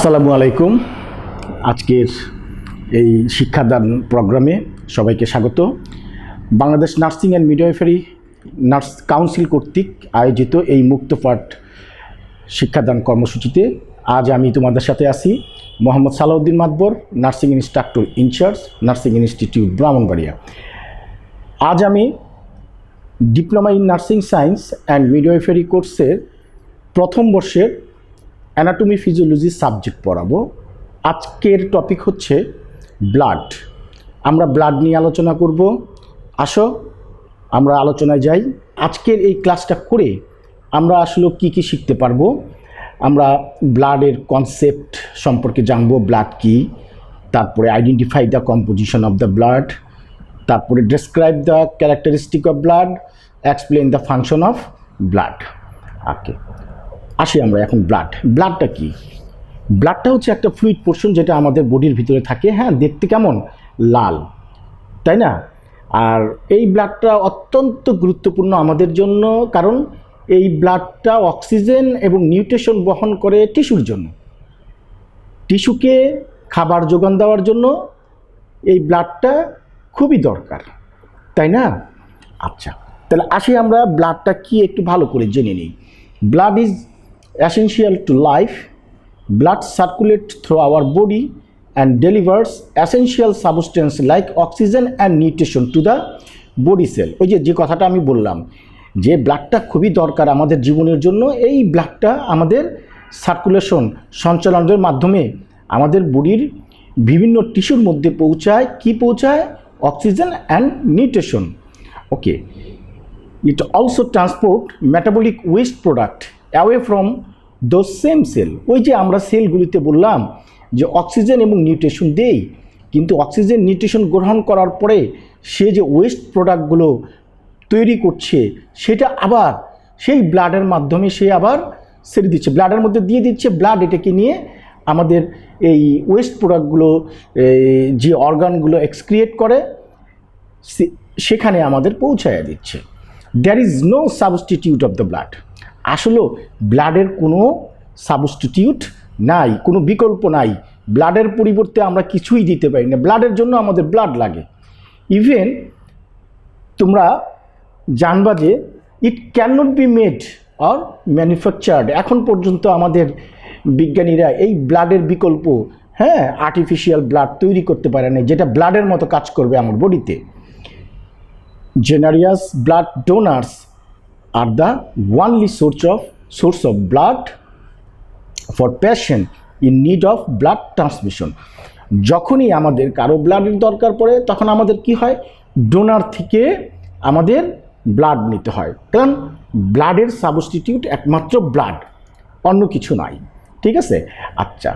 আসসালামু আলাইকুম। আজকের এই শিক্ষাদান প্রোগ্রামে সবাইকে স্বাগত। Bangladesh nursing and midwifery nurse council কর্তৃক আয়োজিত এই মুক্তপাঠ শিক্ষাদান কর্মসূচিতে আজ আমি তোমাদের সাথে আছি Mohammad Salauddin Matbor, nursing instructor in charge, nursing institute Brahmanbaria. আজ আমি diploma in nursing science and midwifery কোর্সের প্রথম বর্ষের অ্যানাটমি ফিজিওলজি সাবজেক্ট পড়াবো। আজকের টপিক হচ্ছে ব্লাড। আমরা ব্লাড নিয়ে আলোচনা করব। আসো আমরা আলোচনায় যাই। আজকের এই ক্লাসটা করে আমরা আসলে কি কি শিখতে পারবো। আমরা ব্লাডের কনসেপ্ট সম্পর্কে জানবো, ব্লাড কি, তারপরে identify the composition of the blood, তারপরে describe the characteristic of blood, explain the function of blood. Okay, আসি আমরা এখন ব্লাডটা কি। ব্লাডটা হচ্ছে একটা ফ্লুইড পোর্শন যেটা আমাদের বডির ভিতরে থাকে। হ্যাঁ, দেখতে কেমন লাল, তাই না? আর এই ব্লাডটা অত্যন্ত গুরুত্বপূর্ণ আমাদের জন্য, কারণ এই ব্লাডটা অক্সিজেন এবং নিউট্রিশন বহন করে টিস্যুর জন্য। টিস্যুকে খাবার যোগান দেওয়ার জন্য এই ব্লাডটা খুবই দরকার, তাই না? আচ্ছা, তাহলে আসি আমরা ব্লাডটা কি একটু ভালো করে জেনে নিই। Blood is essential to life. Blood circulates through our body and delivers essential substance like oxygen and nutrition to the body cell. ওই যে কথাটা আমি বললাম যে ব্লাডটা খুবই দরকার আমাদের জীবনের জন্য। এই ব্লাডটা আমাদের সার্কুলেশন, সঞ্চালনের মাধ্যমে আমাদের বডির বিভিন্ন টিস্যুর মধ্যে পৌঁছায়। কি পৌঁছায়? Oxygen and nutrition. Okay, it also transport metabolic waste product away from those same cell. ওই যে আমরা সেলগুলিতে বললাম যে অক্সিজেন এবং নিউট্রিশন দেই, কিন্তু অক্সিজেন নিউট্রিশন গ্রহণ করার পরে সে যে ওয়েস্ট প্রোডাক্টগুলো তৈরি করছে সেটা আবার সেই ব্লাডের মাধ্যমে সে আবার ছেড়ে দিচ্ছে, ব্লাডের মধ্যে দিয়ে দিচ্ছে। ব্লাড এটাকে নিয়ে আমাদের এই ওয়েস্ট প্রোডাক্টগুলো যে অর্গানগুলো এক্সক্রিয়েট করে সেখানে আমাদের পৌঁছায় দিচ্ছে। There is no substitute of the blood. আসলে ব্লাডের কোনো সাবস্টিটিউট নাই, কোনো বিকল্প নাই। ব্লাডের পরিবর্তে আমরা কিছুই দিতে পারি না। ব্লাডের জন্য আমাদের ব্লাড লাগে। ইভেন তোমরা জানবা যে it can not be made or manufactured. এখন পর্যন্ত আমাদের বিজ্ঞানীরা এই ব্লাডের বিকল্প, হ্যাঁ, আর্টিফিশিয়াল ব্লাড তৈরি করতে পারে না যেটা ব্লাডের মতো কাজ করবে আমার বডিতে। জেনারিয়াস blood donors are the only source of blood for patient in need of blood transmission. যখনই আমাদের কারো ব্লাডের দরকার পড়ে তখন আমাদের কি হয়? ডোনার থেকে আমাদের ব্লাড নিতে হয়, কারণ ব্লাডের সাবস্টিটিউট একমাত্র ব্লাড, অন্য কিছু নাই। ঠিক আছে? আচ্ছা,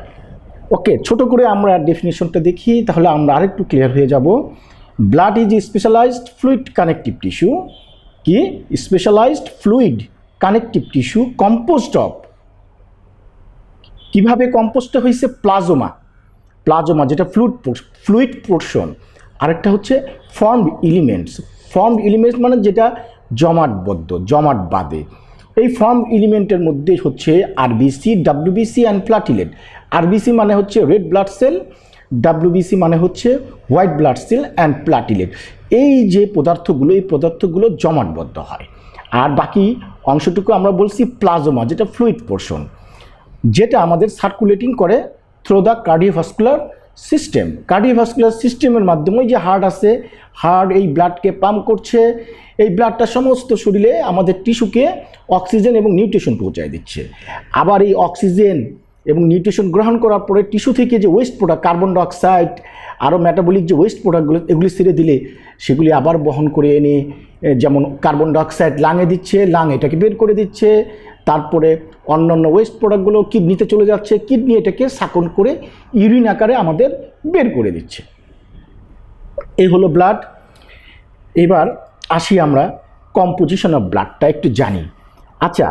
ওকে, ছোট করে আমরা ডেফিনিশনটা দেখি, তাহলে আমরা আরেকটু ক্লিয়ার হয়ে যাব। Blood is specialised fluid connective tissue. কি? Specialised fluid connective tissue composed of, কিভাবে কম্পোজড হয়েছে? প্লাজমা যেটা ফ্লুইড পোর্শন, আরেকটা হচ্ছে ফর্মড এলিমেন্টস। ফর্মড এলিমেন্টস মানে যেটা জমাটবদ্ধ, জমাট বাঁধে। এই ফর্ম এলিমেন্টের মধ্যে হচ্ছে RBC, WBC and platelet. RBC মানে হচ্ছে রেড ব্লাড সেল, ডাব্লিউবিসি মানে হচ্ছে white blood cell and platelet. এই যে পদার্থগুলো, এই পদার্থগুলো জমাটবদ্ধ হয়। আর বাকি অংশটুকু আমরা বলছি প্লাজমা, যেটা ফ্লুইড পোর্শন, যেটা আমাদের সার্কুলেটিং করে through the cardiovascular system. Cardiovascular সিস্টেমের মাধ্যমে যে হার্ট আছে, হার্ট এই ব্লাডকে পাম্প করছে। এই ব্লাডটা সমস্ত শরীরে আমাদের টিস্যুকে অক্সিজেন এবং নিউট্রিশন পৌঁছায় দিচ্ছে। আবার এই অক্সিজেন এবং নিউট্রিশন গ্রহণ করার পরে টিস্যু থেকে যে ওয়েস্ট প্রোডাক্ট, কার্বন ডাইঅক্সাইড, আরও মেটাবলিক যে ওয়েস্ট প্রোডাক্টগুলো, এগুলি ছেড়ে দিলে সেগুলি আবার বহন করে এনে, যেমন কার্বন ডাইঅক্সাইড লাঙে দিচ্ছে, লাং এটাকে বের করে দিচ্ছে। তারপরে অন্যান্য ওয়েস্ট প্রোডাক্টগুলো কিডনিতে চলে যাচ্ছে, কিডনি এটাকে শাকন করে ইউরিন আকারে আমাদের বের করে দিচ্ছে। এই হলো ব্লাড। এবার আসি আমরা কম্পোজিশন অফ ব্লাডটা একটু জানি। আচ্ছা,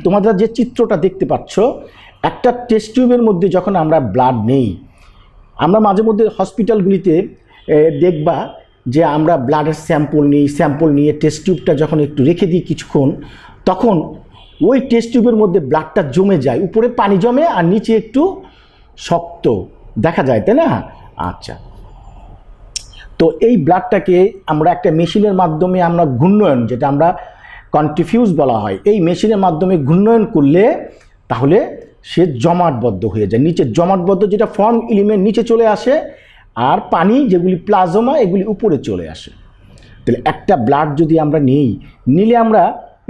তোমরা যে চিত্রটা দেখতে পাচ্ছ, একটা টেস্ট টিউবের মধ্যে যখন আমরা ব্লাড নেই, আমরা মাঝে মধ্যে হসপিটালগুলিতে দেখবা যে আমরা ব্লাডের স্যাম্পল নিয়ে টেস্ট টিউবটা যখন একটু রেখে দিই কিছুক্ষণ, তখন ওই টেস্ট টিউবের মধ্যে ব্লাডটা জমে যায়, উপরে পানি জমে আর নিচে একটু শক্ত দেখা যায়, তাই না? আচ্ছা, তো এই ব্লাডটাকে আমরা একটা মেশিনের মাধ্যমে আমরা ঘূর্ণয়ন, যেটা আমরা কন্ট্রিফিউজ বলা হয়, এই মেশিনের মাধ্যমে ঘূর্ণয়ন করলে তাহলে সে জমাটবদ্ধ হয়ে যায়। নিচে জমাটবদ্ধ যেটা ফর্ম এলিমেন্ট নিচে চলে আসে, আর পানি যেগুলি প্লাজমা এগুলি উপরে চলে আসে। তাহলে একটা ব্লাড যদি আমরা নিলে আমরা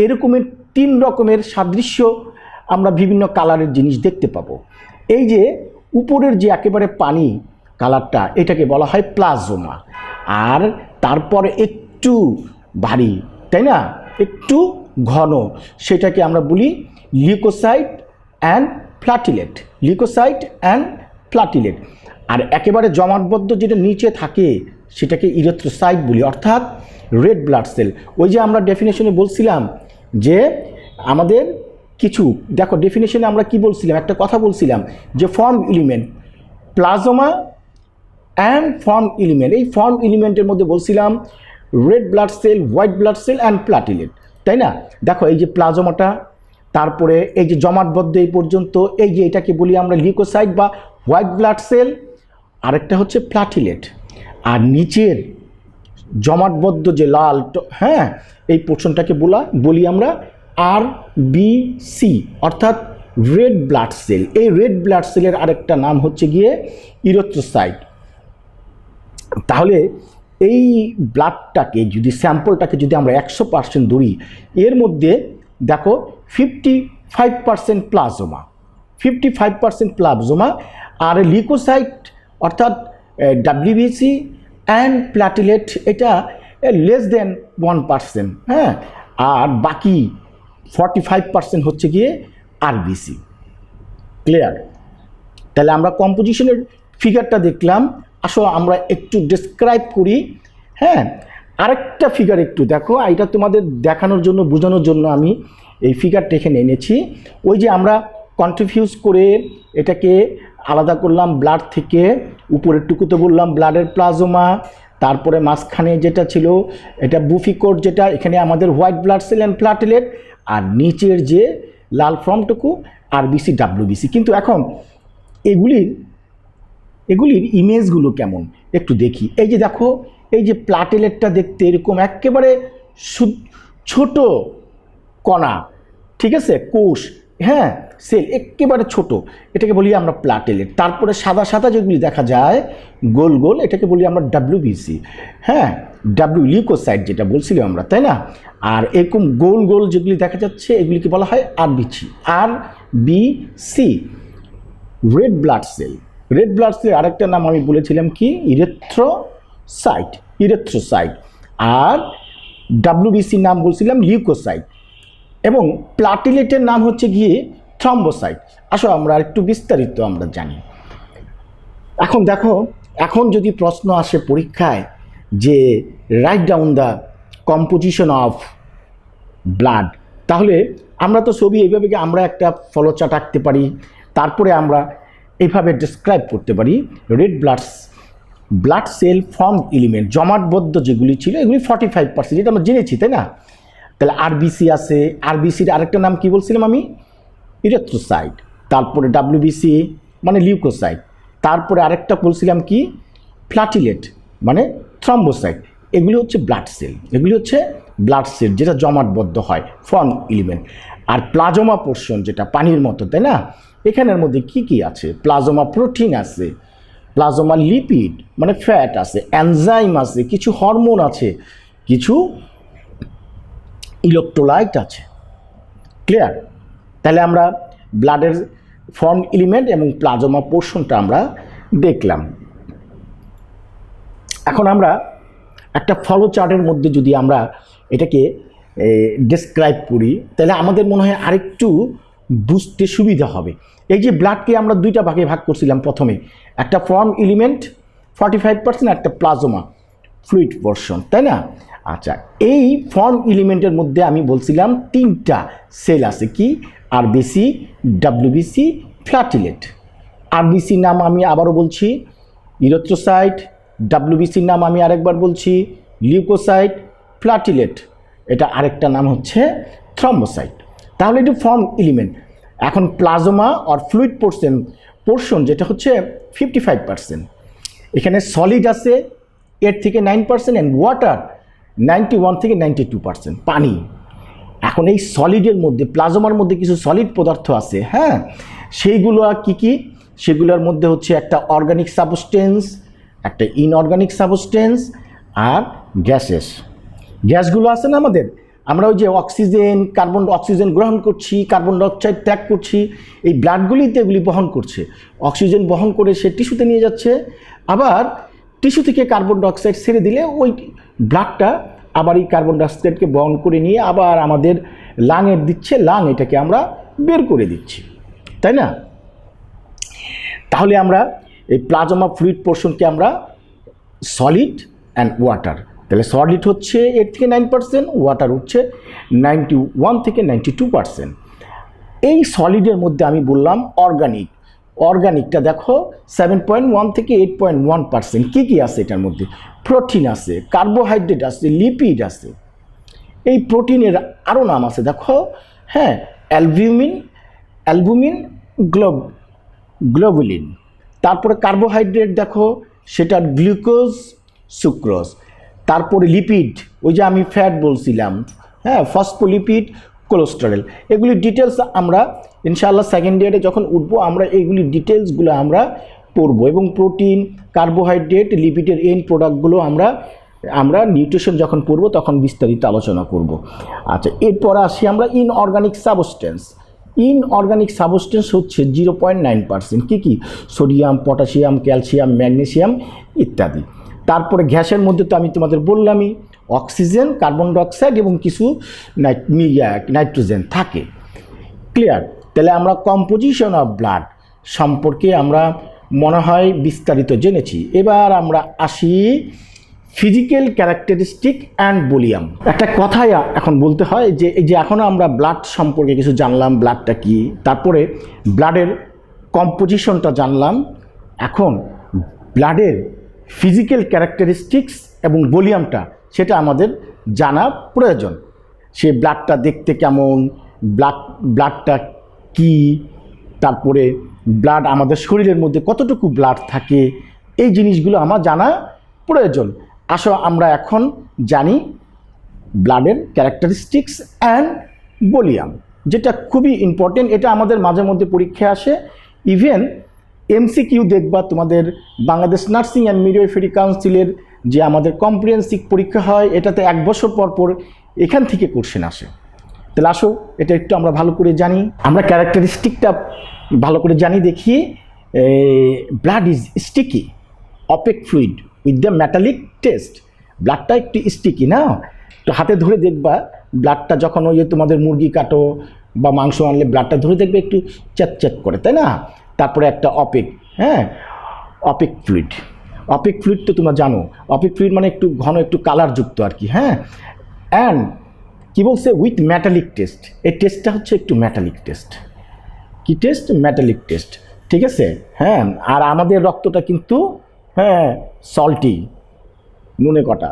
এরকমের 3 রকমের সাদৃশ্য আমরা বিভিন্ন কালারের জিনিস দেখতে পাবো। এই যে উপরের যে একেবারে পানি কালারটা, এটাকে বলা হয় প্লাজমা। আর তারপরে একটু ভারী, তাই না, একটু ঘন, সেটাকে আমরা বলি leucocyte and platelet. Leucocyte and platelet. আর একেবারে জমাটবদ্ধ যেটা নিচে থাকে সেটাকে ইরিথ্রোসাইট বলি, অর্থাৎ রেড ব্লাড সেল। ওই যে আমরা ডেফিনেশনে বলছিলাম যে আমাদের কিছু, দেখো ডেফিনেশনে আমরা কি বলছিলাম, একটা কথা বলছিলাম যে form element, plasma and form element. এই ফর্ম এলিমেন্টের মধ্যে বলছিলাম red blood cell, white blood cell and platelet, তাই না? দেখো এই যে প্লাজমাটা, তারপরে এই যে জমাটবদ্ধ এই পর্যন্ত, এই যে এটাকে বলি আমরা লিউকোসাইট বা হোয়াইট ব্লাড সেল, আরেকটা হচ্ছে প্লাটিলেট। আর নিচের জমাটবদ্ধ যে লাল, হ্যাঁ, এই পোর্শনটাকে বলি আমরা RBC, অর্থাৎ রেড ব্লাড সেল। এই রেড ব্লাড সেলের আরেকটা নাম হচ্ছে গিয়ে ইরিথ্রোসাইট। তাহলে এই ব্লাডটাকে যদি, স্যাম্পলটাকে যদি আমরা 100% ধরি, এর মধ্যে দেখো 55% প্লাজমা, 55% প্লাজমা, আর লিউকোসাইট অর্থাৎ WBC অ্যান্ড প্লাটিলেট এটা লেস দেন 1%, হ্যাঁ, আর বাকি 45% হচ্ছে গিয়ে RBC। ক্লিয়ার? তাহলে আমরা কম্পোজিশনের ফিগারটা দেখলাম, আসলে আমরা একটু ডেসক্রাইব করি। হ্যাঁ, আরেকটা ফিগার একটু দেখো, এটা তোমাদের দেখানোর জন্য, বোঝানোর জন্য আমি এই ফিগারটা এখানে এনেছি। ওই যে আমরা কন্ট্রিফিউজ করে এটাকে আলাদা করলাম ব্লাড থেকে, উপরের টুকুতে বললাম ব্লাডের প্লাজমা, তারপরে মাঝখানে যেটা ছিল এটা বুফিকোট, যেটা এখানে আমাদের white blood cell and platelet, আর নিচের যে লাল ফর্মটুকু RBC WBC। কিন্তু এখন এগুলির ইমেজগুলো কেমন একটু দেখি। এই যে দেখো, এই যে প্লাটিলেটটা দেখতে এরকম একেবারে ছোট কণা, ঠিক আছে, কোষ, হ্যাঁ, সেল একেবারে ছোট, এটাকে বলি আমরা প্লাটিলেট। তারপরে সাদা সাদা যেগুলি দেখা যায় গোল গোল, এটাকে বলি আমরা WBC, হ্যাঁ, লিউকোসাইট যেটা বলছিলাম আমরা, তাই না? আর এরকম গোল গোল যেগুলি দেখা যাচ্ছে এগুলিকে বলা হয় RBC, red blood cell. Red blood cell আরেকটা নাম আমি বলেছিলাম কি, ইরিথ্রোসাইট। আর WBC নাম বলছিলাম লিউকোসাইট, এবং প্লাটিলেটের নাম হচ্ছে গিয়ে থ্রম্বোসাইট। আসলে আমরা একটু বিস্তারিত আমরা জানি। এখন দেখো, এখন যদি প্রশ্ন আসে পরীক্ষায় যে write down the composition of blood, তাহলে আমরা তো ছবি এইভাবে আমরা একটা ফলোচার্ট আঁকতে পারি, তারপরে আমরা এইভাবে ডেসক্রাইব করতে পারি red blood cell form element, জমাটবদ্ধ যেগুলি ছিল এগুলি 45%, যেটা আমরা জেনেছি, তাই না? তাহলে RBC আছে, RBCর আরেকটা নাম কি বলছিলাম আমি, ইরিথ্রোসাইট। তারপরে WBC মানে লিউকোসাইট, তারপরে আরেকটা বলছিলাম কি, প্লাটিলেট মানে থ্রম্বোসাইট। এগুলি হচ্ছে ব্লাড সেল, যেটা জমাটবদ্ধ হয়, ফর্ম এলিমেন্ট। আর প্লাজমা পোর্শন যেটা পানির মতো, তাই না? এখানের মধ্যে কি কি আছে? প্লাজমা প্রোটিন আছে, প্লাজমা লিপিড মানে ফ্যাট আছে, এনজাইম আছে, কিছু হরমোন আছে, কিছু ইলেকট্রোলাইট আছে। ক্লিয়ার? তাহলে আমরা ব্লাডের ফর্ম এলিমেন্ট এবং প্লাজমা পোর্শনটা আমরা দেখলাম। এখন আমরা একটা ফলো চার্টের মধ্যে যদি আমরা এটাকে ডেসক্রাইব করি, তাহলে আমাদের মনে হয় আরেকটু বুঝতে সুবিধা হবে। এই যে ব্লাডকে আমরা দুইটা ভাগে ভাগ করছিলাম, প্রথমে একটা ফর্ম এলিমেন্ট 45%, একটা প্লাজমা ফ্লুইড পোর্শন, তাই না? আচ্ছা, এই ফর্ম এলিমেন্টের মধ্যে আমি বলছিলাম 3টা সেল আছে, কি, RBC, WBC, প্লাটিলেট। RBC নাম আমি আবারও বলছি ইরিথ্রোসাইট, WBC নাম আমি আরেকবার বলছি লিউকোসাইট, প্লাটিলেট এটা আরেকটা নাম হচ্ছে থ্রম্বোসাইট। তাহলে এটি ফর্ম এলিমেন্ট। এখন প্লাজমা আর ফ্লুইড পোর্শন যেটা হচ্ছে 55%, এখানে সলিড আছে 8 থেকে 9% অ্যান্ড ওয়াটার 91 থেকে 92% পানি। এখন এই সলিডের মধ্যে প্লাজমার মধ্যে কিছু সলিড পদার্থ আছে, হ্যাঁ, সেইগুলো কি কি? সেগুলোর মধ্যে হচ্ছে একটা অর্গানিক সাবস্টেন্স, একটা ইনঅর্গানিক সাবস্টেন্স আর গ্যাসেস। গ্যাসগুলো আছে না আমাদের, আমরা ওই যে অক্সিজেন গ্রহণ করছি, কার্বন ডাইঅক্সাইড ত্যাগ করছি, এই ব্লাডগুলিতে এগুলি বহন করছে। অক্সিজেন বহন করে সে টিস্যুতে নিয়ে যাচ্ছে, আবার টিস্যু থেকে কার্বন ডাইঅক্সাইড ছেড়ে দিলে ওই ব্লাডটা আবার এই কার্বন ডাইঅক্সাইডকে বহন করে নিয়ে আবার আমাদের লাঙে দিচ্ছে, লাং এটাকে আমরা বের করে দিচ্ছি, তাই না? তাহলে আমরা এই প্লাজমা ফ্লুইড পোর্শনকে আমরা সলিড অ্যান্ড ওয়াটার, তাহলে সলিড হচ্ছে 8 থেকে 9%, ওয়াটার হচ্ছে 91 থেকে 92%। এই সলিডের মধ্যে আমি বললাম অর্গানিকটা দেখো 7.1 থেকে 8.1%। কী কী আছে এটার মধ্যে? প্রোটিন আছে, কার্বোহাইড্রেট আছে, লিপিড আছে। এই প্রোটিনের আরও নাম আছে দেখো, হ্যাঁ, অ্যালবুমিন, গ্লোবুলিন। তারপরে কার্বোহাইড্রেট দেখো, সেটা গ্লুকোজ, সুক্রোজ। তারপরে লিপিড, ওই যে আমি ফ্যাট বলছিলাম, হ্যাঁ, ফসফোলিপিড, কোলেস্টেরল। এগুলি ডিটেলস আমরা ইনশাআল্লাহ সেকেন্ড ইয়ারে যখন উঠবো আমরা এইগুলি ডিটেলসগুলো আমরা পড়বো। এবং প্রোটিন, কার্বোহাইড্রেট, লিপিডের এন্ড প্রোডাক্টগুলো আমরা নিউট্রিশন যখন পড়বো তখন বিস্তারিত আলোচনা করব। আচ্ছা, এরপর আসি আমরা ইনঅর্গানিক সাবস্টেন্স হচ্ছে 0.9%। কী কী? সোডিয়াম, পটাশিয়াম, ক্যালসিয়াম, ম্যাগনেসিয়াম ইত্যাদি। তারপরে গ্যাসের মধ্যে তো আমি তোমাদের বললামই, অক্সিজেন, কার্বন ডাইঅক্সাইড এবং কিছু নাইট্রোজেন থাকে। ক্লিয়ার? তাহলে আমরা কম্পোজিশন অফ ব্লাড সম্পর্কে আমরা মনে হয় বিস্তারিত জেনেছি। এবার আমরা আসি ফিজিক্যাল ক্যারেক্টারিস্টিক অ্যান্ড ভলিউম। একটা কথাই এখন বলতে হয় যে এই যে এখনও আমরা ব্লাড সম্পর্কে কিছু জানলাম, ব্লাডটা কি, তারপরে ব্লাডের কম্পোজিশনটা জানলাম। এখন ব্লাডের ফিজিক্যাল ক্যারেক্টারিস্টিক্স এবং ভলিউমটা সেটা আমাদের জানা প্রয়োজন। সে ব্লাডটা দেখতে কেমন, ব্লাডটা কি, তারপরে ব্লাড আমাদের শরীরের মধ্যে কতটুকু ব্লাড থাকে, এই জিনিসগুলো আমার জানা প্রয়োজন। আসো আমরা এখন জানি ব্লাডের ক্যারেক্টারিস্টিক্স অ্যান্ড ভলিউম, যেটা খুবই ইম্পর্টেন্ট। এটা আমাদের মাঝে মধ্যে পরীক্ষায় আসে। ইভেন এমসিকিউ দেখবা তোমাদের বাংলাদেশ নার্সিং অ্যান্ড মিডওয়াইফারি কাউন্সিলের যে আমাদের কম্প্রিহেনসিভ পরীক্ষা হয়, এটাতে 1 বছর পর পর এখান থেকে কোশ্চেন আসে। তাহলে আসো এটা একটু আমরা ভালো করে জানি। আমরা ক্যারেক্টারিস্টিকটা ভালো করে জানি। দেখি, blood is sticky, opaque fluid with the metallic taste. ব্লাডটা একটু স্টিকি না, তো হাতে ধরে দেখবা ব্লাডটা যখন ওই যে তোমাদের মুরগি কাটো বা মাংস আনলে ব্লাডটা ধরে দেখবে একটু চ্যাট করে, তাই না? তারপরে একটা অপেক, হ্যাঁ, অপেক ফ্লুইড তো তোমরা জানো। অপেক ফ্লুইড মানে একটু ঘন, একটু কালারযুক্ত আর কি, হ্যাঁ। অ্যান্ড কী বলছে? With metallic test. এই টেস্টটা হচ্ছে একটু মেটালিক টেস্ট। কি টেস্ট? মেটালিক টেস্ট, ঠিক আছে, হ্যাঁ। আর আমাদের রক্তটা কিন্তু, হ্যাঁ, সল্টি, নুনে কটা,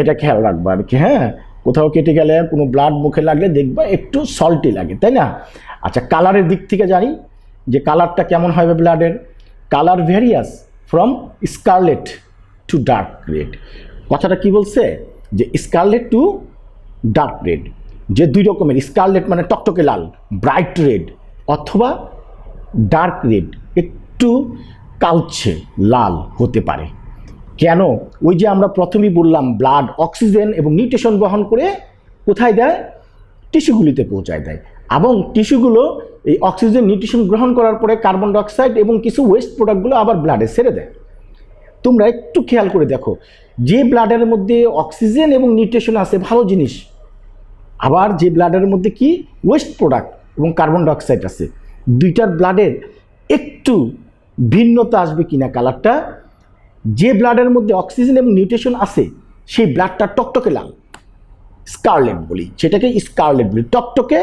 এটা খেয়াল রাখবা আর কি, হ্যাঁ। কোথাও কেটে গেলে, কোনো ব্লাড মুখে লাগলে দেখবা একটু সল্টি লাগে, তাই না? আচ্ছা, কালারের দিক থেকে জানি যে কালারটা কেমন হবে ব্লাডের। Colour various from scarlet to dark red. কথাটা কি বলছে? যে স্কারলেট টু ডার্ক রেড, যে 2 রকমের। স্কারলেট মানে টকটকে লাল, ব্রাইট রেড, অথবা ডার্ক রেড, একটু কালচে লাল হতে পারে। কেন? ওই যে আমরা প্রথমেই বললাম, ব্লাড অক্সিজেন এবং নিউট্রিশন বহন করে কোথায় দেয়? টিস্যুগুলিতে পৌঁছায় দেয়। এবং টিস্যুগুলো এই অক্সিজেন নিউট্রিশন গ্রহণ করার পরে কার্বন ডাইঅক্সাইড এবং কিছু ওয়েস্ট প্রোডাক্টগুলো আবার ব্লাডে ছেড়ে দেয়। তোমরা একটু খেয়াল করে দেখো, যে ব্লাডের মধ্যে অক্সিজেন এবং নিউট্রিশন আছে, ভালো জিনিস, আবার যে ব্লাডের মধ্যে কি ওয়েস্ট প্রোডাক্ট এবং কার্বন ডাইঅক্সাইড আছে, দুইটার ব্লাডের একটু ভিন্নতা আসবে কিনা কালারটা। যে ব্লাডের মধ্যে অক্সিজেন এবং নিউট্রিশন আছে সেই ব্লাডটা টকটকে লাল, স্কারলেট বলি, সেটাকে স্কারলেট বলি, টকটকে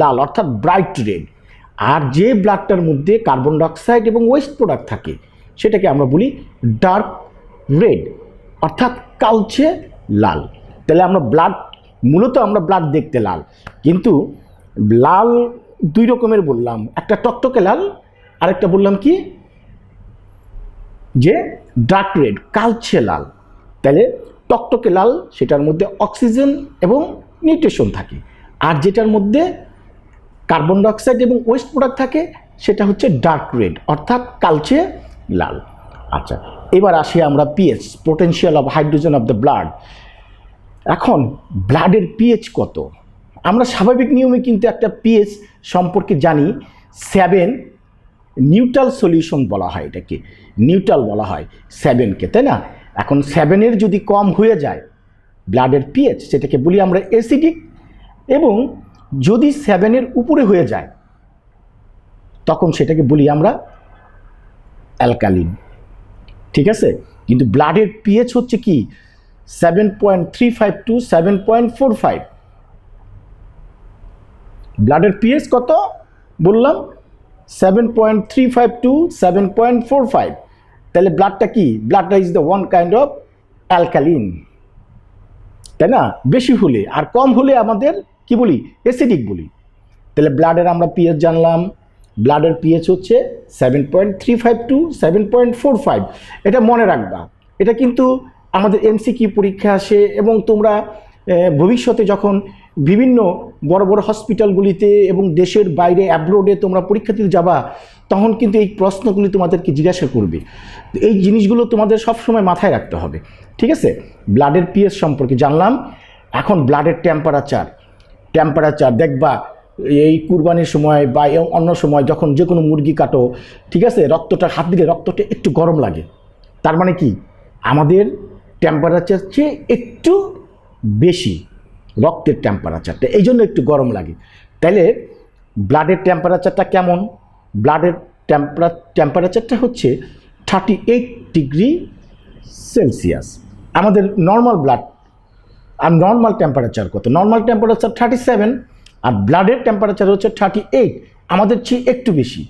লাল অর্থাৎ ব্রাইট রেড। আর যে ব্লাডটার মধ্যে কার্বন ডাইঅক্সাইড এবং ওয়েস্ট প্রোডাক্ট থাকে সেটাকে আমরা বলি ডার্ক রেড অর্থাৎ কালচে লাল। তাহলে আমরা মূলত ব্লাড দেখতে লাল, কিন্তু লাল 2 রকমের বললাম, একটা টকটকে লাল, আরেকটা বললাম কি যে ডার্ক রেড, কালচে লাল। তাহলে টকটকে লাল সেটার মধ্যে অক্সিজেন এবং নিউট্রিশন থাকে, আর যেটার মধ্যে কার্বন ডাইঅক্সাইড এবং ওয়েস্ট প্রোডাক্ট থাকে সেটা হচ্ছে ডার্ক রেড, অর্থাৎ কালচে লাল। আচ্ছা, এবার আসি আমরা pH, potential of hydrogen of the blood. এখন ব্লাডের পিএইচ কত? আমরা স্বাভাবিক নিয়মে কিন্তু একটা পিএইচ সম্পর্কে জানি 7, নিউট্রাল সলিউশন বলা হয়, এটাকে নিউট্রাল বলা হয় 7কে, তাই না? এখন 7-এর যদি কম হয়ে যায় ব্লাডের পিএইচ, সেটাকে বলি আমরা অ্যাসিডিক, এবং যদি 7-এর উপরে হয়ে যায় তখন সেটাকে বলি আমরা অ্যালকালিন। ঠিক আছে? কিন্তু ব্লাডের পিএইচ হচ্ছে কি 7.35 টু 7.45। ব্লাডের পিএইচ কত বললাম? 7.35 টু 7.45। তাহলে ব্লাডটা কি? ব্লাডটা is the one kind of alkaline, তাই না? বেশি হলে, আর কম হলে আমাদের কি বলি? অ্যাসিডিক বলি। তাহলে ব্লাডের আমরা পিএইচ জানলাম, ব্লাডের পিএইচ হচ্ছে 7.35 টু 7.45। এটা মনে রাখবা, এটা কিন্তু আমাদের এমসিকিউ পরীক্ষা আসে, এবং তোমরা ভবিষ্যতে যখন বিভিন্ন বড় বড় হসপিটালগুলিতে এবং দেশের বাইরে অ্যাব্রোডে তোমরা পরীক্ষা দিতে যাবা, তখন কিন্তু এই প্রশ্নগুলি তোমাদেরকে জিজ্ঞাসা করবে। এই জিনিসগুলো তোমাদের সবসময় মাথায় রাখতে হবে। ঠিক আছে? ব্লাডের পিএইচ সম্পর্কে জানলাম। এখন ব্লাডের টেম্পারেচার দেখবা, এই কুরবানির সময় বা অন্য সময় যখন যে কোনো মুরগি কাটো, ঠিক আছে, রক্তটা হাত দিলে রক্তটা একটু গরম লাগে। তার মানে কি? আমাদের টেম্পারেচার চেয়ে একটু বেশি রক্তের টেম্পারেচারটা, এই জন্য একটু গরম লাগে। তাহলে ব্লাডের টেম্পারেচারটা কেমন? ব্লাডের টেম্পারেচারটা হচ্ছে 38 ডিগ্রি সেলসিয়াস। আমাদের নর্মাল ব্লাড আর নর্মাল টেম্পারেচার কত? নর্মাল টেম্পারেচার 37, আর ব্লাডের টেম্পারেচার হচ্ছে 38, আমাদের চেয়ে একটু বেশি,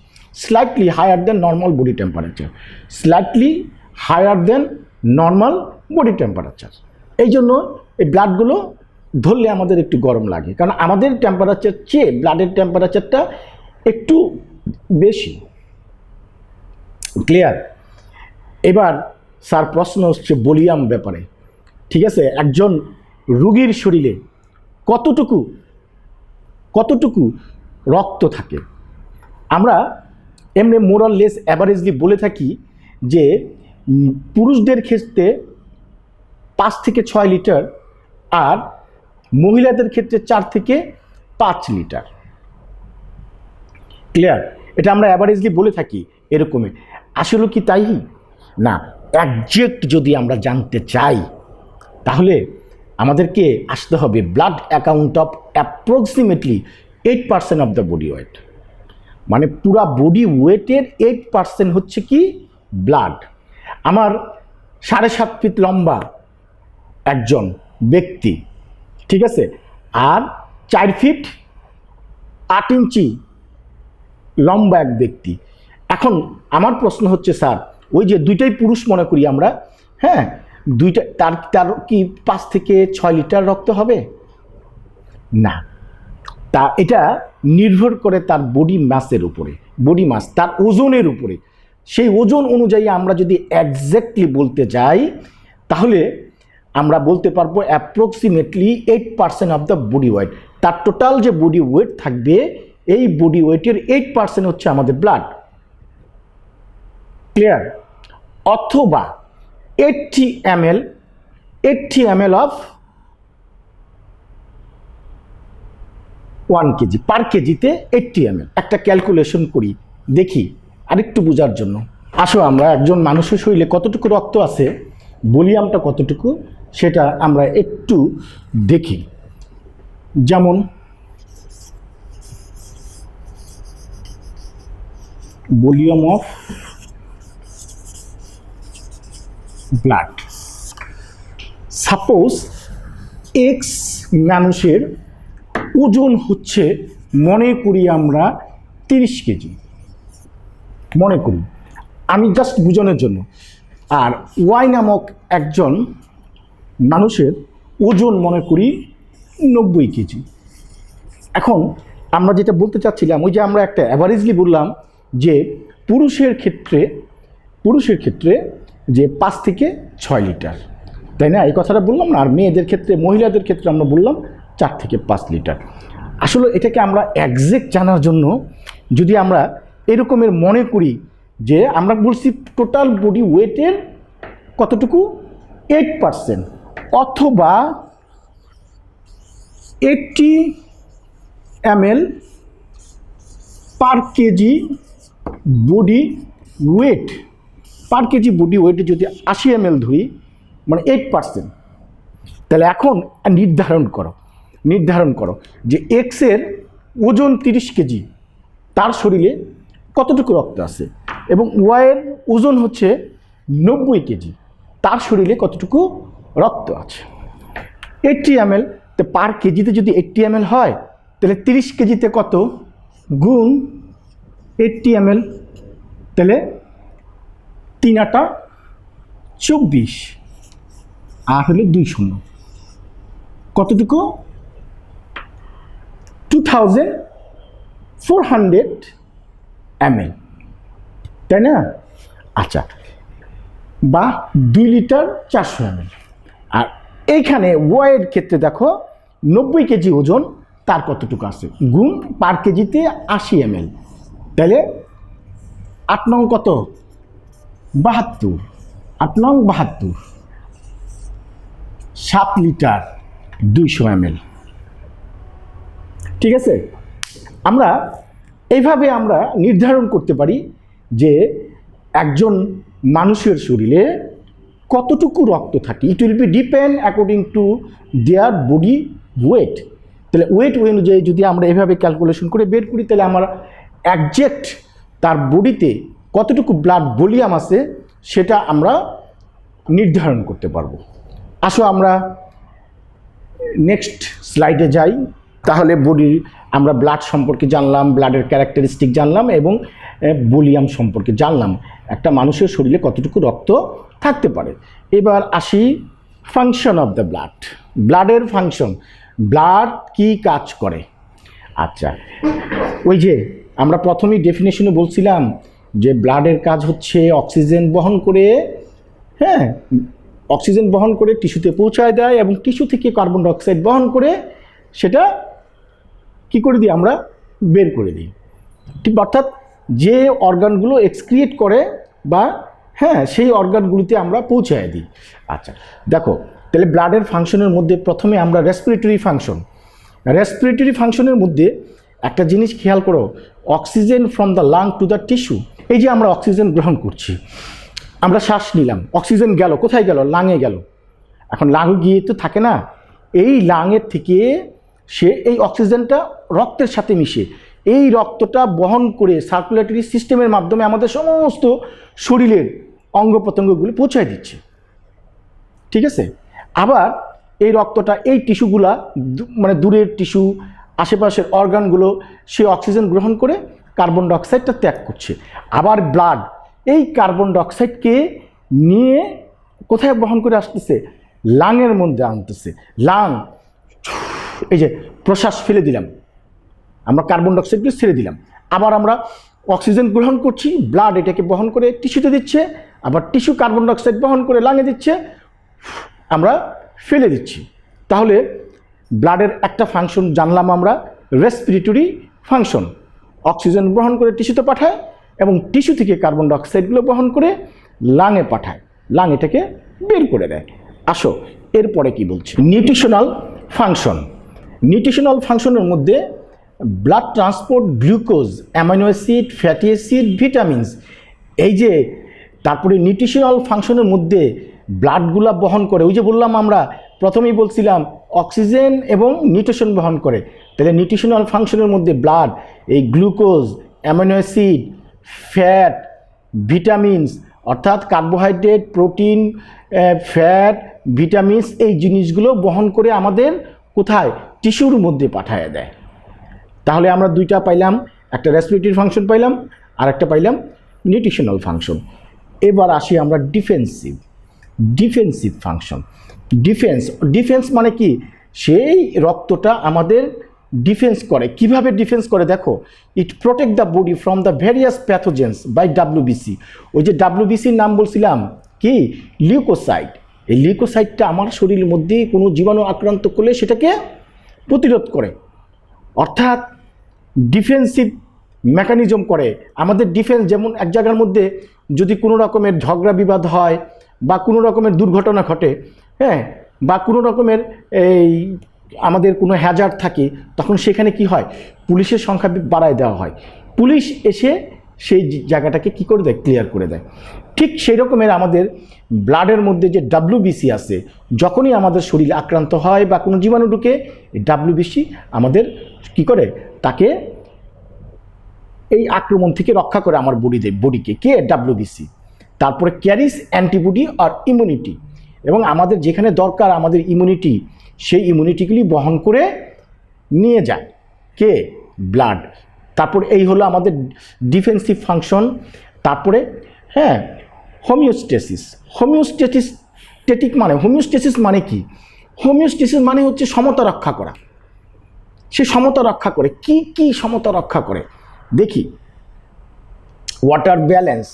slightly higher than normal body temperature, slightly higher than normal body temperature. এই জন্য এই ব্লাডগুলো ধরলে আমাদের একটু গরম লাগে, কারণ আমাদের টেম্পারেচার চেয়ে ব্লাডের টেম্পারেচারটা একটু বেশি। ক্লিয়ার? এবার স্যার প্রশ্ন হচ্ছে ভলিউম ব্যাপারে। ঠিক আছে? একজন রোগীর শরীরে কতটুকু রক্ত থাকে? আমরা এমনি মোরাললেস অ্যাভারেজলি বলে থাকি যে পুরুষদের ক্ষেত্রে 5 থেকে 6 লিটার, আর মহিলাদের ক্ষেত্রে 4 থেকে 5 লিটার। ক্লিয়ার? এটা আমরা অ্যাভারেজলি বলে থাকি এরকমই। আসলে কি তাই না? একজ্যাক্ট যদি আমরা জানতে চাই তাহলে আমাদেরকে আসতে হবে blood account of approximately 8% of the body weight. মানে পুরা বডি ওয়েটের 8% হচ্ছে কি? ব্লাড। আমার 7.5 ফিট লম্বা একজন ব্যক্তি, ঠিক আছে, আর 4 ফিট 8 ইঞ্চি লম্বা এক ব্যক্তি। এখন আমার প্রশ্ন হচ্ছে স্যার, ওই যে দুইটাই পুরুষ মনে করি আমরা, হ্যাঁ, দুইটা, তার কি 5 থেকে 6 লিটার রক্ত হবে? না, তা এটা নির্ভর করে তার বডি মাসের উপরে, বডি মাস তার ওজনের উপরে। সেই ওজন অনুযায়ী আমরা যদি একজ্যাক্টলি বলতে যাই তাহলে আমরা বলতে পারবো approximately 8% of the body weight. তার টোটাল যে বডি ওয়েট থাকবে, এই বডি ওয়েটের 8% হচ্ছে আমাদের ব্লাড। ক্লিয়ার? অথবা 80 ml অফ 1 কেজি, পার কেজিতে 80 ml। একটা ক্যালকুলেশন করি দেখি আরেকটু বোঝার জন্য। আসো আমরা একজন মানুষের শরীরে কতটুকু রক্ত আছে, ভলিউমটা কতটুকু, সেটা আমরা একটু দেখি। যেমন volume of blood, suppose x মানুষের ওজন হচ্ছে, মনে করি আমরা 30 কেজি, মনে করি আমি জাস্ট বোঝানোর জন্য। আর ওয়াই নামক একজন মানুষের ওজন মনে করি 90 কেজি। এখন আমরা যেটা বলতে চাচ্ছিলাম, ওই যে আমরা একটা অ্যাভারেজলি বললাম যে পুরুষের ক্ষেত্রে পুরুষের ক্ষেত্রে যে 5 থেকে 6 লিটার, তাই না? এই কথাটা বললাম না। আর মেয়েদের ক্ষেত্রে, মহিলাদের ক্ষেত্রে আমরা বললাম 4 থেকে 5 লিটার। আসলে এটাকে আমরা একজ্যাক্ট জানার জন্য যদি আমরা এরকমের মনে করি যে আমরা বলছি টোটাল বডি ওয়েটের কতটুকু 8%, অথবা 80 ml পার কেজি বডি ওয়েট। পার কেজি বডি ওয়েটে যদি 80 ml ধরি, মানে 8%, তাহলে এখন নির্ধারণ করো যে এক্সের ওজন 30 কেজি, তার শরীরে কতটুকু রক্ত আছে, এবং ওয়াইয়ের ওজন হচ্ছে 90 কেজি, তার শরীরে কতটুকু রক্ত আছে। 80 ml, তো পার কেজিতে যদি 80 ml হয়, তাহলে 30 কেজিতে কত গুণ 80 ml, তাহলে 3 8 24, আর হলো 2 0, কতটুকু 2400 ml, তাই না? আচ্ছা, বা 2 লিটার 400 ml। আর এইখানে ওয়ের ক্ষেত্রে দেখো 90 কেজি ওজন, তার কতটুকু আছে গুণ পার কেজিতে 80 ml, তাহলে 8 নং কত 72, 8 নং 72, 7 লিটার 200 ml। ঠিক আছে? আমরা এইভাবে আমরা নির্ধারণ করতে পারি যে একজন মানুষের শরীরে কতটুকু রক্ত থাকে। It will be depend according to their body weight. তাহলে ওয়েট অনুযায়ী যদি আমরা এভাবে ক্যালকুলেশন করে বের করি, তাহলে আমরা একজ্যাক্ট তার বডিতে কতটুকু ব্লাড ভলিউম আছে সেটা আমরা নির্ধারণ করতে পারবো। আসো আমরা নেক্সট স্লাইডে যাই। তাহলে বডির আমরা ব্লাড সম্পর্কে জানলাম, ব্লাডের ক্যারেক্টারিস্টিক জানলাম, এবং ভলিউম সম্পর্কে জানলাম, একটা মানুষের শরীরে কতটুকু রক্ত থাকতে পারে। এবার আসি ফাংশন অফ দ্য ব্লাড, ব্লাডের ফাংশন, ব্লাড কি কাজ করে। আচ্ছা, ওই যে আমরা প্রথমেই ডেফিনেশনে বলছিলাম যে ব্লাডের কাজ হচ্ছে অক্সিজেন বহন করে, হ্যাঁ, অক্সিজেন বহন করে টিস্যুতে পৌঁছায় দেয়, এবং টিস্যু থেকে কার্বন ডাইঅক্সাইড বহন করে সেটা কি করে দিই আমরা বের করে দিই। ঠিক, অর্থাৎ যে অর্গানগুলো এক্সক্রিয়েট করে বা হ্যাঁ সেই অর্গানগুলিতে আমরা পৌঁছায় দিই। আচ্ছা দেখো, তাহলে ব্লাডের ফাংশনের মধ্যে প্রথমে আমরা রেসপিরেটরি ফাংশনের মধ্যে একটা জিনিস খেয়াল করো, oxygen from the lung to the tissue. এই যে আমরা অক্সিজেন গ্রহণ করছি, আমরা শ্বাস নিলাম, অক্সিজেন গেল কোথায় গেল, লাঙে গেল। এখন লাঙে গিয়ে তো থাকে না, এই লাঙের থেকে সে এই অক্সিজেনটা রক্তের সাথে মিশে এই রক্তটা বহন করে সার্কুলেটরি সিস্টেমের মাধ্যমে আমাদের সমস্ত শরীরের অঙ্গ প্রত্যঙ্গগুলি পৌঁছায় দিচ্ছে। ঠিক আছে? আবার এই রক্তটা এই টিস্যুগুলা, মানে দূরের টিস্যু, আশেপাশের অর্গানগুলো সে অক্সিজেন গ্রহণ করে কার্বন ডাইঅক্সাইডটা ত্যাগ করছে। আবার ব্লাড এই কার্বন ডাইঅক্সাইডকে নিয়ে কোথায় বহন করে আসতেছে, লাংয়ের মধ্যে আনতেছে। লাং, এই যে প্রশ্বাস ফেলে দিলাম, আমরা কার্বন ডাইঅক্সাইডকে ছেড়ে দিলাম, আবার আমরা অক্সিজেন গ্রহণ করছি, ব্লাড এটাকে বহন করে টিস্যুতে দিচ্ছে, আবার টিস্যু কার্বন ডাইঅক্সাইড বহন করে লাঙে দিচ্ছে, আমরা ফেলে দিচ্ছি। তাহলে ব্লাডের একটা ফাংশন জানলাম আমরা, রেসপিরেটরি ফাংশন। অক্সিজেন গ্রহণ করে টিস্যুতে পাঠায় এবং টিস্যু থেকে কার্বন ডাইঅক্সাইডগুলো বহন করে লাঙে পাঠায়, লাং এটাকে বের করে দেয়। আসো এরপরে কি বলছি, নিউট্রিশনাল ফাংশন। নিউট্রিশনাল ফাংশনের মধ্যে blood transport glucose, amino acid, fatty acid, vitamins, এই যে তারপরে নিউট্রিশনাল ফাংশনের মধ্যে ব্লাডগুলা বহন করে, ওই যে বললাম আমরা প্রথমেই বলছিলাম অক্সিজেন এবং নিউট্রিশন বহন করে। তাহলে নিউট্রিশনাল ফাংশনের মধ্যে ব্লাড এই glucose, amino acid, fat, vitamins, অর্থাৎ কার্বোহাইড্রেট, প্রোটিন, ফ্যাট, ভিটামিনস, এই জিনিসগুলো বহন করে আমাদের কোথায়, টিস্যুর মধ্যে পাঠায় দেয়। তাহলে আমরা দুইটা পাইলাম, একটা রেসপিরেটরি ফাংশন পাইলাম, আর একটা পাইলাম নিউট্রিশনাল ফাংশন। এবার আসি আমরা ডিফেন্সিভ ফাংশন। ডিফেন্স মানে কি, সেই রক্তটা আমাদের ডিফেন্স করে। কিভাবে ডিফেন্স করে দেখো, it protect the body from the various pathogens by WBC. ওই যে ডাব্লিউবিসির নাম বলছিলাম কি, লিউকোসাইট। এই লিউকোসাইটটা আমার শরীরের মধ্যে কোনো জীবাণু আক্রান্ত করলে সেটাকে প্রতিরোধ করে, অর্থাৎ ডিফেন্সিভ মেকানিজম করে আমাদের ডিফেন্স। যেমন এক জায়গার মধ্যে যদি কোনো রকমের ঝগড়া বিবাদ হয় বা কোনো রকমের দুর্ঘটনা ঘটে, হ্যাঁ, বা কোনো রকমের এই আমাদের কোনো হ্যাজার্ড থাকে, তখন সেখানে কি হয়, পুলিশের সংখ্যা বাড়ায় দেওয়া হয়, পুলিশ এসে সেই জায়গাটাকে কি করে দেয়, ক্লিয়ার করে দেয়। ঠিক সেই রকমের আমাদের ব্লাডের মধ্যে যে ডাব্লিউবিসি আছে, যখনই আমাদের শরীর আক্রান্ত হয় বা কোনো জীবাণু ঢুকে, ডাব্লিউবিসি আমাদের কি করে, তাকে এই আক্রমণ থেকে রক্ষা করে আমার বডিকে। কে, ডাব্লিউবিসি। তারপরে ক্যারিস অ্যান্টিবডি আর ইমিউনিটি, এবং আমাদের যেখানে দরকার আমাদের ইমিউনিটি, সেই ইমিউনিটিগুলি বহন করে নিয়ে যায় কে, ব্লাড। তারপর এই হলো আমাদের ডিফেন্সিভ ফাংশন। তারপরে হ্যাঁ, হোমিওস্টেসিস। হোমিওস্টেসিস মানে কি, হোমিওস্টেসিস মানে হচ্ছে সমতা রক্ষা করা। সে সমতা রক্ষা করে। কি কি সমতা রক্ষা করে দেখি। ওয়াটার ব্যালেন্স,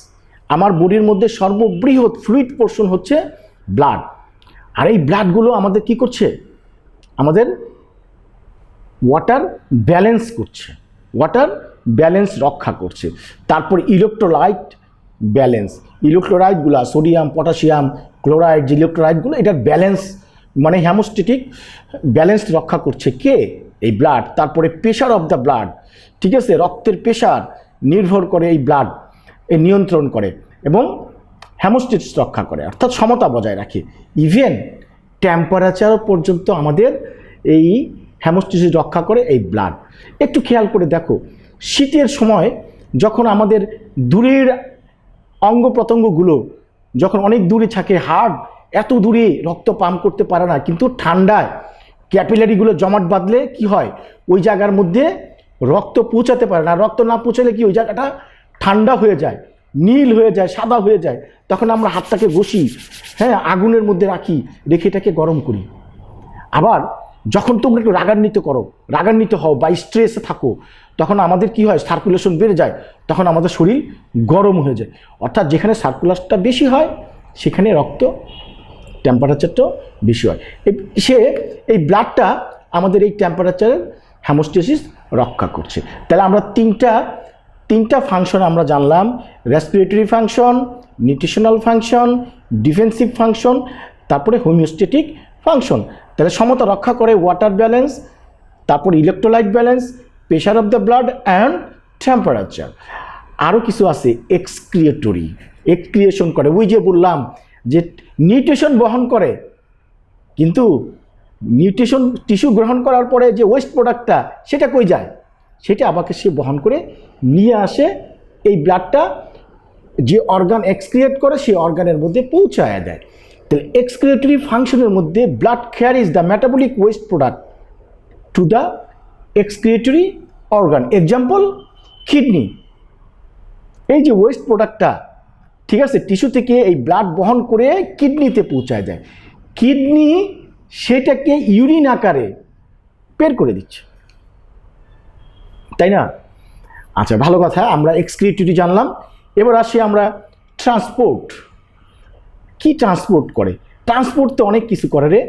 আমার বডির মধ্যে সর্ববৃহৎ ফ্লুইড পোর্শন হচ্ছে ব্লাড, আর এই ব্লাডগুলো আমাদের কি করছে, আমাদের ওয়াটার ব্যালেন্স করছে, ওয়াটার ব্যালেন্স রক্ষা করছে। তারপর ইলেকট্রোলাইট ব্যালেন্স, ইলেকট্রোলাইটগুলো সোডিয়াম, পটাশিয়াম, ক্লোরাইড, যে ইলেকট্রোলাইটগুলো, এটার ব্যালেন্স মানে হেমোস্টেটিক ব্যালেন্স রক্ষা করছে কে, এই ব্লাড। তারপরে প্রেশার অফ দ্য ব্লাড, ঠিক আছে, রক্তের প্রেশার নির্ভর করে এই ব্লাড নিয়ন্ত্রণ করে এবং হেমোস্টেসিস রক্ষা করে, অর্থাৎ সমতা বজায় রাখে। ইভেন টেম্পারেচার পর্যন্ত আমাদের এই হেমোস্টেসিস রক্ষা করে এই ব্লাড। একটু খেয়াল করে দেখো, শীতের সময় যখন আমাদের দূরের অঙ্গ প্রত্যঙ্গগুলো যখন অনেক দূরে থাকে, হার্ট এত দূরে রক্ত পাম্প করতে পারে না, কিন্তু ঠান্ডায় ক্যাপিলারিগুলো জমাট বাঁধলে কি হয়, ওই জায়গার মধ্যে রক্ত পৌঁছাতে পারে না। রক্ত না পৌঁছালে কি ওই জায়গাটা ঠান্ডা হয়ে যায়, নীল হয়ে যায়, সাদা হয়ে যায়। তখন আমরা হাতটাকে ঘষি, হ্যাঁ, আগুনের মধ্যে রাখি, রেখে এটাকে গরম করি। আবার যখন তোমরা একটু রাগান্বিত হও বা স্ট্রেসে থাকো, তখন আমাদের কি হয়, সার্কুলেশন বেড়ে যায়, তখন আমাদের শরীর গরম হয়ে যায়। অর্থাৎ যেখানে সার্কুলেশনটা বেশি হয় সেখানে রক্ত টেম্পারেচারটাও বেশি হয়। এই ব্লাডটা আমাদের এই টেম্পারেচারের হেমোস্টেসিস রক্ষা করছে। তাহলে আমরা তিনটা ফাংশন আমরা জানলাম, respiratory function, nutritional function, defensive function, তারপরে হোমিওস্টেটিক ফাংশন। তাহলে সমতা রক্ষা করে ওয়াটার ব্যালেন্স, তারপর electrolyte balance, pressure of the blood and temperature. আরও কিছু আছে, এক্সক্রিয়েশন করে। ওই যে বললাম যে নিউট্রিশন বহন করে, কিন্তু নিউট্রিশন টিস্যু গ্রহণ করার পরে যে ওয়েস্ট প্রোডাক্টটা সেটা কই যায়, সেটা আবারকে সে বহন করে নিয়ে আসে, এই ব্লাডটা যে অর্গান এক্সক্রিয়েট করে সেই অর্গানের মধ্যে পৌঁছায় দেয়। তাহলে এক্সক্রিয়েটরি ফাংশনের মধ্যে blood carries the metabolic waste product to the excretory organ. Example, kidney. এই যে ওয়েস্ট প্রোডাক্টটা, ঠিক আছে, টিস্যু থেকে এই ব্লাড বহন করে কিডনিতে পৌঁছায় দেয়। কিডনি সেটাকে ইউরিন আকারে বের করে দিচ্ছে, তাই না? আচ্ছা, ভালো কথা, আমরা এক্সক্রিয়েটরি জানলাম। এবার আসি আমরা ট্রান্সপোর্ট। কি ট্রান্সপোর্ট করে? ট্রান্সপোর্ট তো অনেক কিছু করে রে,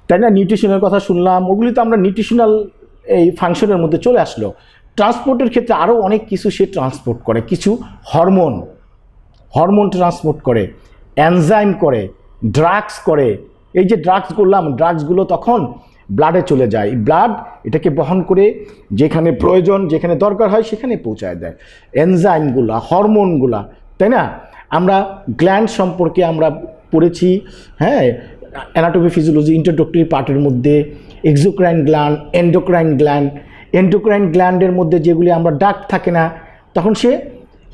তাই না? নিউট্রিশনের কথা শুনলাম, ওগুলি তো আমরা নিউট্রিশনাল এই ফাংশনের মধ্যে চলে আসলো। ট্রান্সপোর্টের ক্ষেত্রে আরও অনেক কিছু সে ট্রান্সপোর্ট করে। কিছু হরমোন ট্রান্সপোর্ট করে, এনজাইম করে, ড্রাগস করে। এই যে ড্রাগস করলাম, ড্রাগসগুলো তখন ব্লাডে চলে যায়, ব্লাড এটাকে বহন করে যেখানে প্রয়োজন, যেখানে দরকার হয় সেখানে পৌঁছায় দেয়। এনজাইমগুলা, হরমোনগুলা, তাই না? আমরা গ্ল্যান্ড সম্পর্কে আমরা পড়েছি, হ্যাঁ, অ্যানাটমি ফিজিওলজি ইন্ট্রোডাক্টরি পার্টের মধ্যে। এক্সোক্রাইন গ্ল্যান্ড, এন্ডোক্রাইন গ্ল্যান্ডের মধ্যে যেগুলি আমরা ডাক্ট থাকে না, তখন সে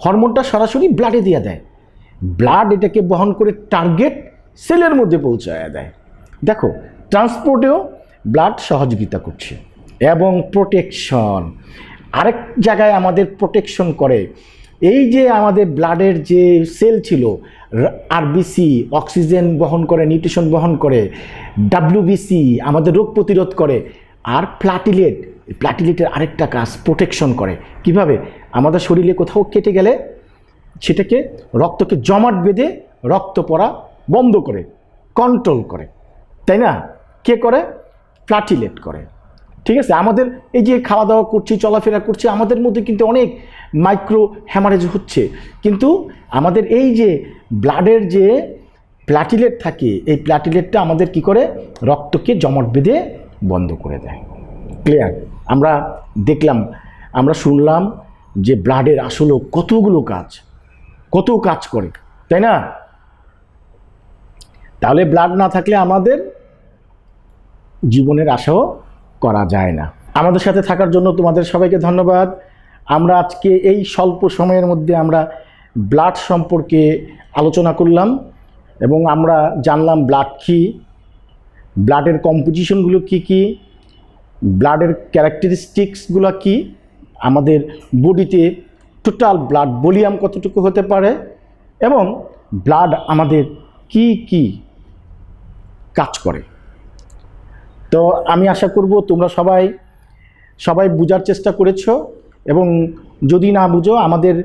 হরমোনটা সরাসরি ব্লাডে দিয়ে দেয়, ব্লাড এটাকে বহন করে টার্গেট সেলের মধ্যে পৌঁছায় দেয়। দেখো, ট্রান্সপোর্টেও ব্লাড সহযোগিতা করছে। এবং প্রোটেকশন, আরেক জায়গায় আমাদের প্রোটেকশন করে। এই যে আমাদের ব্লাডের যে সেল ছিল, আরবিসি অক্সিজেন বহন করে, নিউট্রিশন বহন করে, ডাব্লিউবিসি আমাদের রোগ প্রতিরোধ করে, আর প্লাটিলেটের আরেকটা কাজ প্রোটেকশন করে। কিভাবে? আমাদের শরীরে কোথাও কেটে গেলে সেটাকে রক্তকে জমাট বেঁধে রক্ত পড়া বন্ধ করে, কন্ট্রোল করে, তাই না? কে করে? প্লাটিলেট করে। ঠিক আছে, আমাদের এই যে খাওয়া দাওয়া করছি, চলাফেরা করছি, আমাদের মধ্যে কিন্তু অনেক মাইক্রো হ্যামারেজ হচ্ছে, কিন্তু আমাদের এই যে ব্লাডের যে প্লাটিলেট থাকে, এই প্লাটিলেটটা আমাদের কি করে? রক্তকে জমাট বেঁধে বন্ধ করে দেয়। ক্লিয়ার? আমরা দেখলাম, আমরা শুনলাম যে ব্লাডের আসলে কত কাজ করে, তাই না? তাহলে ব্লাড না থাকলে আমাদের জীবনের আশাও করা যায় না। আমাদের সাথে থাকার জন্য তোমাদের সবাইকে ধন্যবাদ। আমরা আজকে এই স্বল্প সময়ের মধ্যে আমরা ব্লাড সম্পর্কে আলোচনা করলাম এবং আমরা জানলাম ব্লাড কী, ব্লাডের কম্পোজিশনগুলো কি, ব্লাডের ক্যারেক্টারিস্টিক্সগুলো কি, আমাদের বডিতে টোটাল ব্লাড ভলিউম কতটুকু হতে পারে, এবং ব্লাড আমাদের কি কাজ করে। তো আমি আশা করব তোমরা সবাই বোঝার চেষ্টা করেছো, এবং যদি না বুঝো আমাদের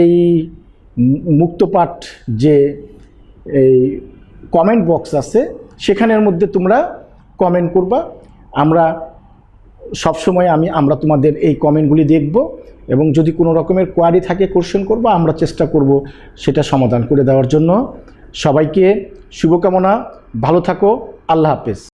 এই মুক্তপাঠ যে এই কমেন্ট বক্স আছে সেখানের মধ্যে তোমরা কমেন্ট করবা। আমরা সবসময় আমরা তোমাদের এই কমেন্টগুলি দেখব, এবং যদি কোনো রকমের কোয়ারি থাকে, কোশ্চেন করবো, আমরা চেষ্টা করব সেটা সমাধান করে দেওয়ার জন্য। সবাইকে শুভকামনা, ভালো থাকো, আল্লাহ হাফেজ।